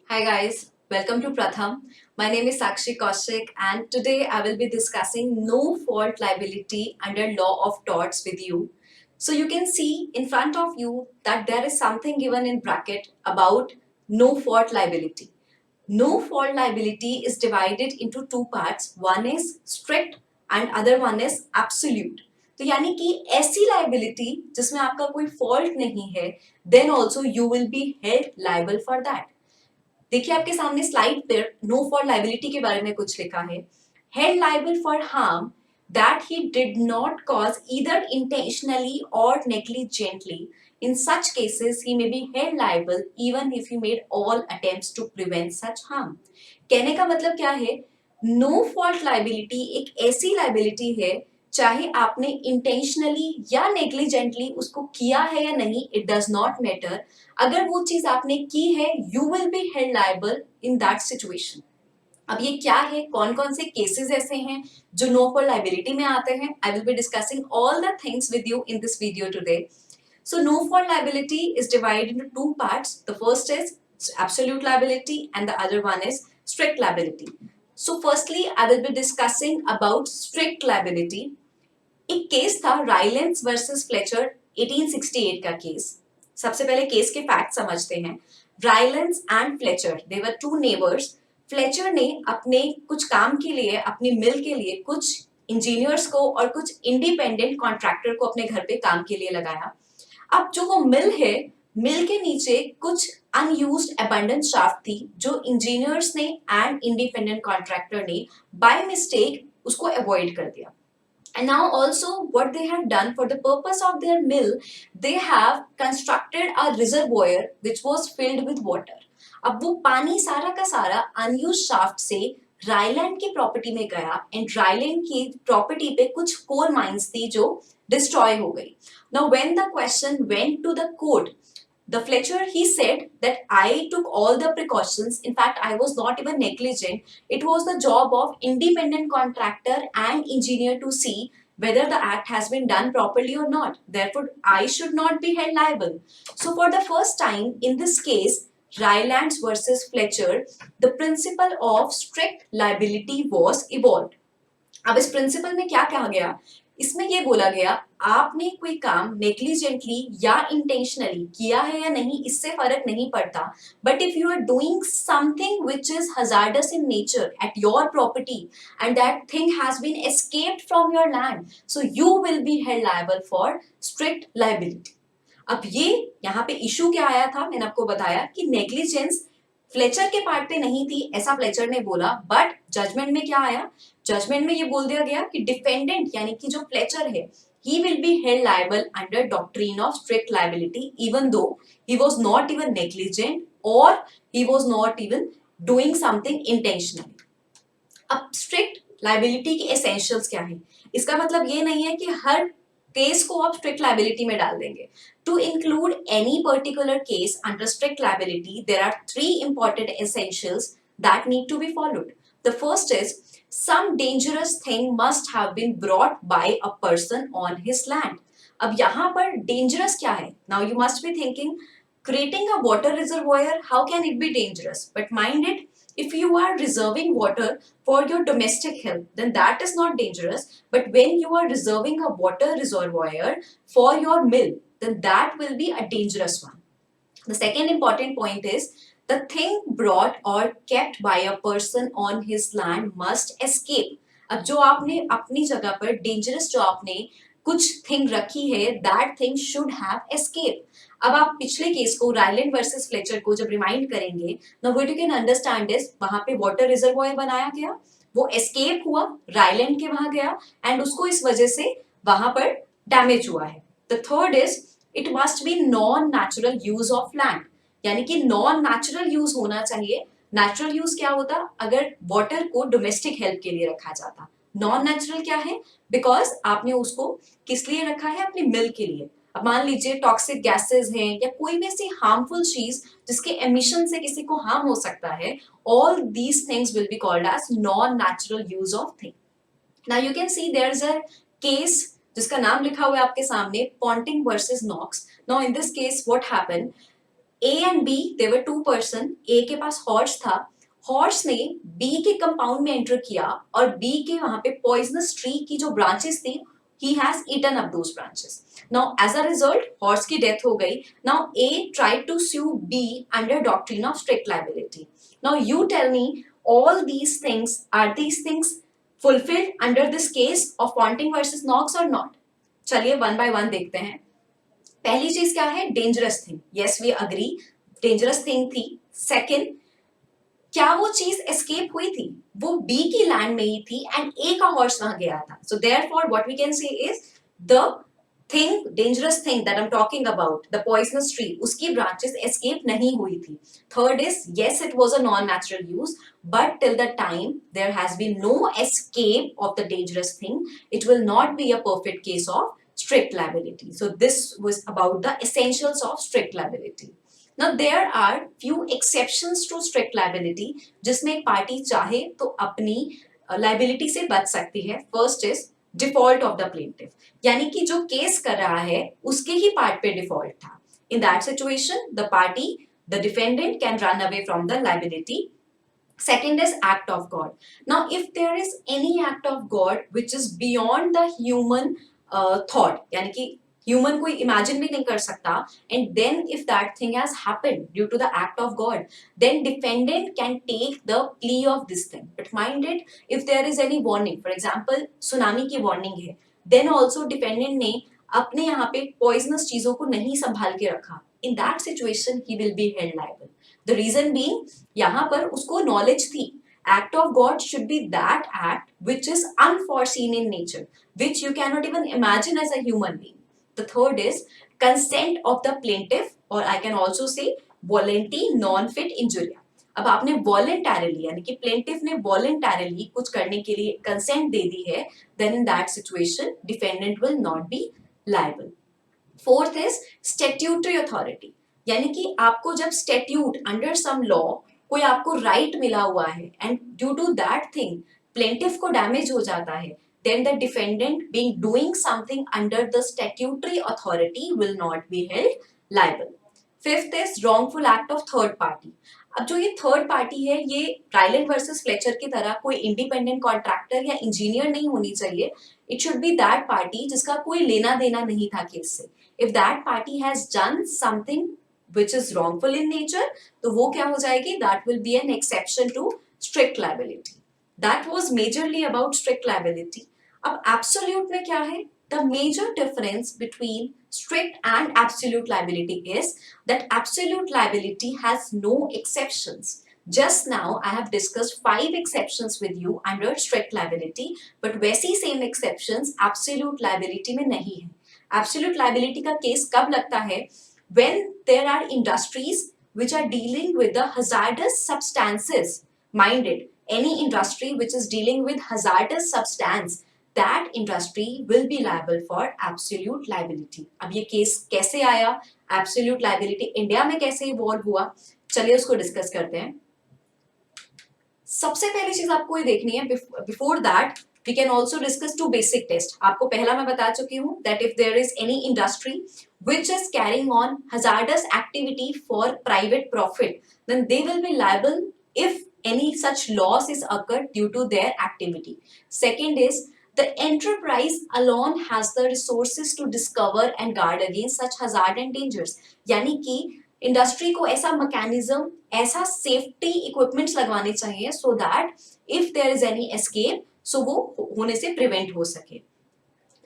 Hi guys, welcome to Pratham. My name is Sakshi Kaushik and today I will be discussing no fault liability under law of torts with you. So you can see in front of you that there is something given in bracket about no fault liability. No fault liability is divided into two parts. One is strict and other one is absolute. तो यानी कि ऐसी liability जिसमें आपका कोई fault नहीं है, then also you will be held liable for that. देखिए आपके सामने स्लाइड पर नो फॉर लाइबिलिटी के बारे में कुछ लिखा है held liable for harm that he did not cause either intentionally और negligently in such cases he may be held liable even if he made all attempts to prevent such harm कहने का मतलब क्या है नो फॉल्ट लाइबिलिटी एक ऐसी liability है चाहे आपने इंटेंशनली या नेग्लिजेंटली उसको किया है या नहीं इट डज नॉट मैटर अगर वो चीज आपने की है you will be held liable in that situation अब ये क्या है कौन कौन से केसेस ऐसे हैं जो नो फॉर लाइबिलिटी में आते हैं I will be discussing all the things with you in this video today so no for liability is divided into two parts the first is absolute liability and the other one is strict liability. So firstly I will be discussing about strict liability. एक case था राइलेंस versus Fletcher 1868 का case सबसे पहले case के fact समझते हैं Rylands and Fletcher they were two neighbours Fletcher ने अपने कुछ काम के लिए अपनी मिल के लिए कुछ इंजीनियर्स को और कुछ इंडिपेंडेंट कॉन्ट्रैक्टर को अपने घर पे काम के लिए लगाया अब जो वो मिल है मिल के नीचे कुछ अनयूज्ड अबंडेंस शाफ्ट थी जो इंजीनियर्स ने एंड इंडिपेंडेंट कॉन्ट्रैक्टर ने बाय मिस्टेक उसको अवॉइड कर दिया. And now also what they have done for the purpose of their mill, they have constructed a reservoir which was filled with water. अब वो पानी सारा का सारा अनयूज शाफ्ट से रायलैंड की प्रॉपर्टी में गया एंड रायलैंड की प्रॉपर्टी पे कुछ कोल माइंस थी जो डिस्ट्रॉय हो गई. Now when the question went to the court, the Fletcher he said that I took all the precautions. In fact, I was not even negligent. It was the job of independent contractor and engineer to see whether the act has been done properly or not. Therefore, I should not be held liable. So, for the first time in this case, Rylands versus Fletcher, the principle of strict liability was evolved. अब इस principal में क्या कहा गया इसमें ये बोला गया आपने कोई काम नेग्लिजेंटली या इंटेंशनली किया है या नहीं इससे फर्क नहीं पड़ता but if you are doing something which is hazardous in nature at your property and that thing has been escaped from your land so you will be held liable for strict liability. अब ये यहाँ पे issue क्या आया था मैंने आपको बताया कि नेग्लिजेंस फ्लेचर के पार्ट पे नहीं थी ऐसा फ्लेचर ने बोला बट जजमेंट में क्या आया जजमेंट में ये बोल दिया गया कि डिफेंडेंट यानी कि जो फ्लेचर है he will be held liable under doctrine of strict liability even though he was not even negligent or he was not even doing something intentionally. अब स्ट्रिक्ट लाइबिलिटी की एसेंशियल्स क्या है इसका मतलब ये नहीं है कि हर केस को आप स्ट्रिक्ट लाइबिलिटी में डाल देंगे. To include any particular case under strict liability, there are three important essentials that need to be followed. The first is some dangerous thing must have been brought by a person on his land. अब यहाँ पर dangerous क्या है? Now you must be thinking, creating a water reservoir, how can it be dangerous? But mind it, if you are reserving water for your domestic help, then that is not dangerous. But when you are reserving a water reservoir for your mill, then that will be a dangerous one. The second important point is the thing brought or kept by a person on his land must escape. अब जो आपने अपनी जगह पर dangerous जो आपने कुछ thing रखी है that thing should have escape. अब आप पिछले केस को रायलैंड वर्सेस फ्लेचर को जब रिमाइंड करेंगे now what you can understand is वहां पे वाटर रिजर्वॉयर बनाया गया वो एस्केप हुआ रायलैंड के वहां गया एंड उसको इस वजह से वहां पर डैमेज हुआ है. The third is it must be non natural use of land यानी कि नॉन नेचुरल यूज होना चाहिए. नेचुरल यूज क्या होता अगर वाटर को डोमेस्टिक हेल्प के लिए रखा जाता. नॉन नेचुरल क्या है बिकॉज आपने उसको किस लिए रखा है अपनी मिल के लिए. अब मान लीजिए टॉक्सिक गैसेस हैं या कोई भी ऐसी हार्मफुल चीज जिसके एमिशन से किसी को हार्म हो सकता है all these things will be called as non natural use of thing. Now you can see there is a case जिसका नाम लिखा हुआ है आपके सामने Ponting versus Knox. Now in this case what happened A and B, they were two person, A के पास horse था, हॉर्स ने बी के कंपाउंड में एंटर किया और बी के वहां पे पॉइजनस ट्री की जो ब्रांचेस थी, he has eaten up those branches. Now as a result, horse की death हो गई. Now A tried to sue B under doctrine of strict liability. Now you tell me, all these things, are these things fulfilled under this case of Ponting versus Knox or not? चलिए one by one देखते हैं. पहली चीज क्या है? Dangerous thing. Yes we agree, dangerous thing थी. Second, क्या वो चीज एस्केप हुई थी? वो बी की लैंड में ही थी एंड ए का हॉर्स वहां गया था. So therefore what we can say is the thing, dangerous thing that I am talking about, the poisonous tree, उसकी ब्रांचेस एस्केप नहीं हुई थी. Third is, yes it was a non natural use, but till the time there has been no escape of the dangerous thing, it will not be a perfect case of strict liability. So this was about the essentials of strict liability. Now there are few exceptions to strict liability जिसमें एक party चाहे तो अपनी liability से बच सकती है. First is default of the plaintiff, यानी कि जो केस कर रहा है उसके ही पार्ट पे डिफॉल्ट था. In that situation, the party, the defendant can run away from the liability. Second is act of God. Now if there is any act of God which is beyond the human thought, यानी कि human कोई imagine भी नहीं कर सकता, and then if that thing has happened due to the act of God, then defendant can take the plea of this thing. But mind it, if there is any warning, for example tsunami की warning है, then also defendant ने अपने यहाँ पे poisonous चीजों को नहीं संभाल के रखा, in that situation he will be held liable. The reason being, यहाँ पर उसको नॉलेज थी. Act of God should be that act which is unforeseen in nature, which you cannot even imagine as a human being. The third is consent of the plaintiff, or I can also say voluntary non-fit injuria. अब आपने voluntarily, यानी कि plaintiff ने voluntarily कुछ करने के लिए consent दे दी है, then in that situation defendant will not be liable. Fourth is statutory authority, यानी कि आपको जब statute under some law कोई आपको राइट मिला हुआ है and due to that thing plaintiff को डैमेज हो जाता है, then the defendant being doing something under the statutory authority will not be held liable. Fifth is wrongful act of third party. अब जो ये थर्ड पार्टी है, ये Ryland versus Fletcher की तरह कोई इंडिपेंडेंट कॉन्ट्रैक्टर या इंजीनियर नहीं होनी चाहिए. It should be that party जिसका कोई लेना देना नहीं था केस से. If that party has done something which is wrongful in nature, तो वो क्या हो जाएगी? That will be an exception to strict liability. That was majorly about strict liability. अब absolute में क्या है? The major difference between strict and absolute liability is that absolute liability has no exceptions. Just now I have discussed 5 exceptions with you under strict liability, but वैसी same exceptions absolute liability में नहीं है. Absolute liability का case कब लगता है? When there are industries which are dealing with the hazardous substances. Mind it, any industry which is dealing with hazardous substance, that industry will be liable for absolute liability. अब ये case कैसे आया? Absolute liability India में कैसे evolve हुआ? चलिए उसको discuss करते हैं. सबसे पहली चीज आपको ये देखनी है, before that we can also discuss 2 basic tests. आपको पहला मैं बता चुकी हूँ that if there is any industry which is carrying on hazardous activity for private profit, then they will be liable if any such loss is occurred due to their activity. Second is the enterprise alone has the resources to discover and guard against such hazard and dangers. यानी कि industry को ऐसा mechanism, ऐसा safety equipments लगवाने चाहिए so that if there is any escape, सो वो होने से प्रिवेंट हो सके.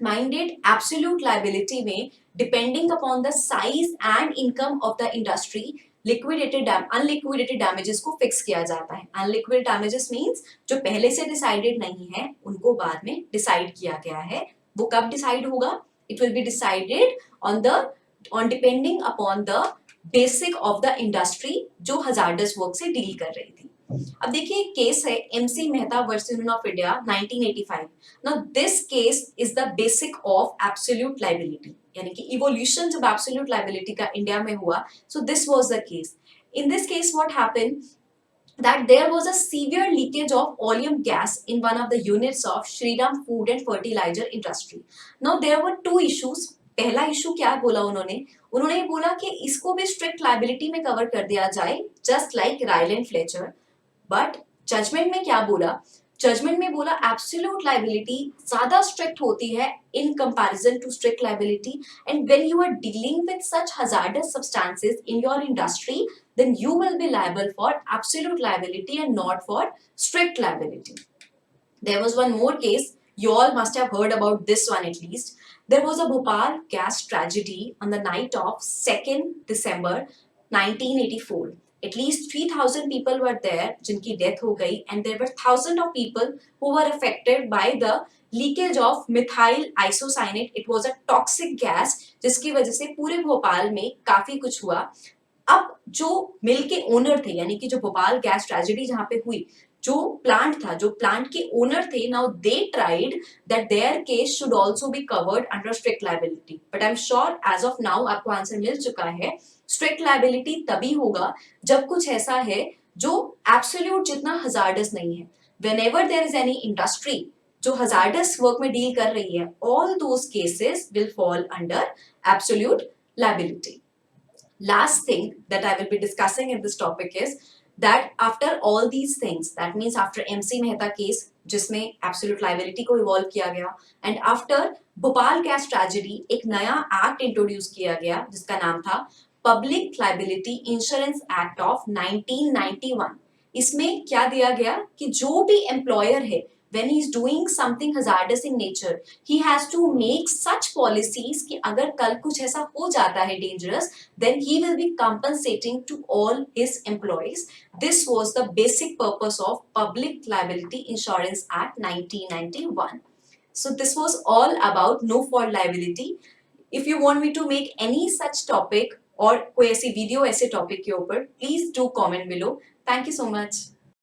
माइंडेड, एब्सोल्यूट लायबिलिटी में depending upon the size and income of the industry, liquidated unliquidated damages को फिक्स किया जाता है. अनलिक्विडेटेड डैमेजेस मींस जो पहले से डिसाइडेड नहीं है, उनको बाद में डिसाइड किया गया है. वो कब डिसाइड होगा? It will be decided on depending upon the basic of the industry जो हजार्डस वर्क से डील कर रही थी. अब देखिए केस है MC Mehta versus union of India 1985. Now this case is the basic of absolute liability, यानी कि इवोल्यूशन जब एब्सोल्यूट लायबिलिटी का इंडिया में हुआ, so this was the case. In this case what happened that there was a severe leakage of oleum gas in one of the units of Shriram Food and Fertilizer Industry. Now there were 2 issues. पहला issue क्या बोला उन्होंने, उन्होंने ये बोला कि इसको भी स्ट्रिक्ट लाइबिलिटी में कवर कर दिया जाए, just like Rahul and Fletcher. But judgement में क्या बोला, जजमेंट में बोला एब्सोल्यूट लाइबिलिटी ज्यादा स्ट्रिक्ट होती है in comparison to strict liability, and when you are dealing with such hazardous substances in your industry, then you will be liable for absolute liability and not for strict liability. There was one more case, you all must have heard about this one at least. There was a Bhopal gas tragedy on the night of 2nd December 1984. At least 3,000 people were there जिनकी death हो गई, and there were thousands of people who were affected by the leakage of methyl isocyanate. It was a toxic gas जिसकी वजह से पूरे भोपाल में काफी कुछ हुआ। अब जो मिल के ओनर थे, यानी कि जो भोपाल गैस ट्रेजेडी जहां पे हुई, जो प्लांट था, जो प्लांट के ओनर थे, now they tried that their case should also be covered under strict liability, but I am sure as of now आपको आंसर मिल चुका है। स्ट्रिक्ट लायबिलिटी तभी होगा जब कुछ ऐसा है जो एब्सोल्यूट जितना हजार्डस नहीं है। Whenever there is any industry जो हजार्डस वर्क में डील कर रही है, all those cases will fall under absolute liability. Last thing that I will be discussing in this topic is that after all these things, that means after MC Mehta case जिसमें absolute liability को evolve किया गया, and after Bhopal gas tragedy एक नया act introduce किया गया जिसका नाम था Public Liability Insurance Act of 1991. इसमें क्या दिया गया कि जो भी employer है, when he is doing something hazardous in nature, he has to make such policies कि अगर कल कुछ ऐसा हो जाता है dangerous, then he will be compensating to all his employees. This was the basic purpose of Public Liability Insurance Act 1991. So this was all about no fault liability. If you want me to make any such topic और कोई ऐसी video ऐसे topic के ऊपर, please do comment below. Thank you so much.